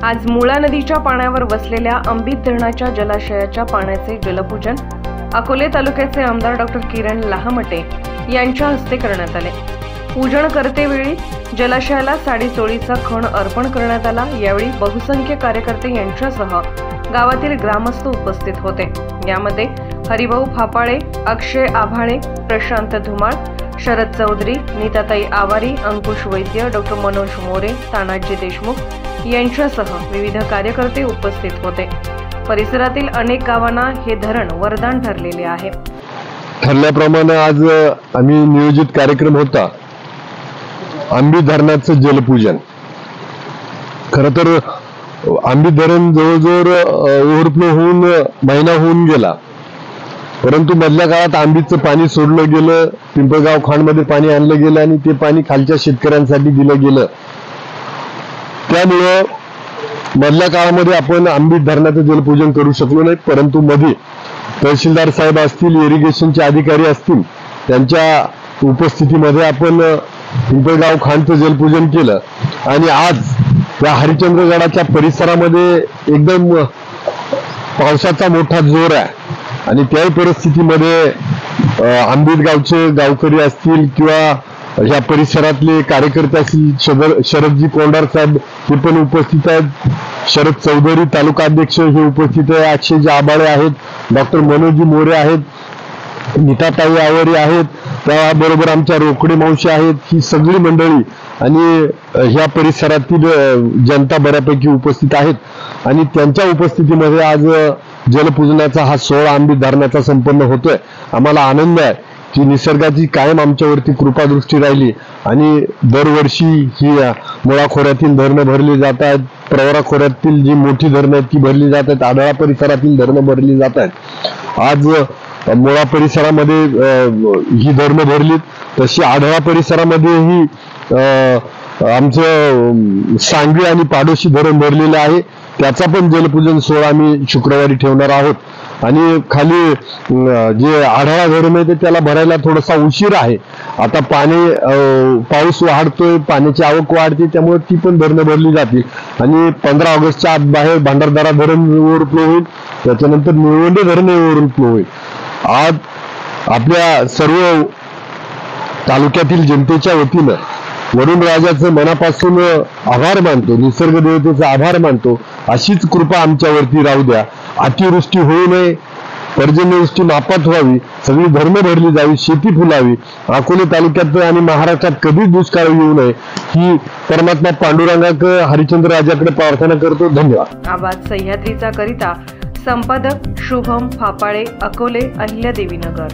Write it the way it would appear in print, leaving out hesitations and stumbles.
आज मुळा नदीच्या पाण्यावर वसलेल्या अंबित धरणाच्या जलाशयाच्या पाण्याचे जलपूजन अकोले तालुक्याचे आमदार डॉक्टर किरण लहामटे यांच्या हस्ते करण्यात आले। पूजन करतेवेळी जलाशयाला साडीचोळीचा खण अर्पण करण्यात आला। यावेळी बहुसंख्य कार्यकर्ते यांच्यासह गावातील ग्रामस्थ उपस्थित होते। यामध्ये हरिभाऊ फापाळे, अक्षय आभाळे, प्रशांत धुमाळ, शरद चौधरी, नीताताई आवारी, अंकुश वैद्य, डॉक्टर मनोज मोरे, तानाजी देशमुख यांच्यासह विविध कार्यकर्ते उपस्थित होते। परिसरातील अनेक गावांना हे धरण वरदान ठरलेले आहे। ठरल्याप्रमाणे आज आम्ही नियोजित कार्यक्रम होता अंबित धरणाचं जलपूजन। खरं तर अंबित धरण जवळजवळ ओव्हरफ्लो होऊन महिना होऊन गेला, परंतु मधल्या काळात अंबितचं पाणी सोडलं गेलं, पिंपळगाव खांडमध्ये पाणी आणलं गेलं आणि ते पाणी खालच्या शेतकऱ्यांसाठी दिलं गेलं। त्यामुळे मधल्या काळामध्ये आपण अंबित धरणाचं जलपूजन करू शकलो नाही, परंतु मध्ये तहसीलदार साहेब असतील, इरिगेशनचे अधिकारी असतील, त्यांच्या उपस्थितीमध्ये आपण पिंपळगाव खांडचं जलपूजन केलं। आणि आज या हरिश्चंद्रगडाच्या परिसरामध्ये एकदम पावसाचा मोठा जोर आहे आणि त्याही परिस्थितीमध्ये अंबित गावचे गावकरी असतील किंवा या परिसरातले कार्यकर्ते असतील, शरदजी कोंडार साहेब हे पण उपस्थित आहेत, शरद चौधरी तालुका अध्यक्ष हे उपस्थित आहे, अक्षयजी आबाळे आहेत, डॉक्टर मनोजी मोरे आहेत, नीताताई आवारी आहेत, त्याबरोबर आमच्या रोकडे मावशी आहेत। ही सगळी मंडळी आणि ह्या परिसरातील जनता बऱ्यापैकी उपस्थित आहेत आणि त्यांच्या उपस्थितीमध्ये आज जलपूजनाचा हा सोहळा अंबित धरणाचा संपन्न होतोय। आम्हाला आनंद आहे की निसर्गाची कायम आमच्यावरती कृपादृष्टी राहिली आणि दरवर्षी ही मुळा खोऱ्यातील धरणं भरली जात आहेत, प्रवरा खोऱ्यातील जी मोठी धरणं आहेत ती भरली जात आहेत, आढळा परिसरातील धरणं भरली जात आहेत। आज मुळा परिसरामध्ये ही धरणं भरलीत, तशी आढळा परिसरामध्ये ही आमचं सांगवी आणि पाडोशी धरण भरलेलं आहे। त्याचा पण जलपूजन सोहळा आम्ही शुक्रवारी ठेवणार आहोत आणि खाली जे आढळा धरण आहे त्याला भरायला थोडासा उशीर आहे। आता पाऊस वाढतोय, पाण्याची आवक वाढते, त्यामुळे ती पण धरणं भरली जातील आणि 15 ऑगस्टच्या आत बाहेर भांडारदरा धरण ओव्हरफ्लो होईल, त्याच्यानंतर निळवंडे धरण ओव्हरफ्लो होईल। आज आपल्या सर्व तालुक्यातील जनतेच्या वतीनं वरुण राजाचं मनापासून आभार मानतो, निसर्ग देवतेचा आभार मानतो। अशीच कृपा आमच्यावरती राहू द्या, अतिवृष्टी होऊ नये, पर्जन्यवृष्टी मापात व्हावी, सगळी धरणं भरली जावी, शेती फुलावी, अकोले तालुक्यात आणि महाराष्ट्रात कधीच दुष्काळ येऊ नये ही परमात्मा पांडुरंगाकडे हरिश्चंद्र राजाकडे प्रार्थना करतो। धन्यवाद। आवाज सह्याद्रीचा करिता संपादक शुभम फापाळे, अकोले, अहिल्यादेवी नगर।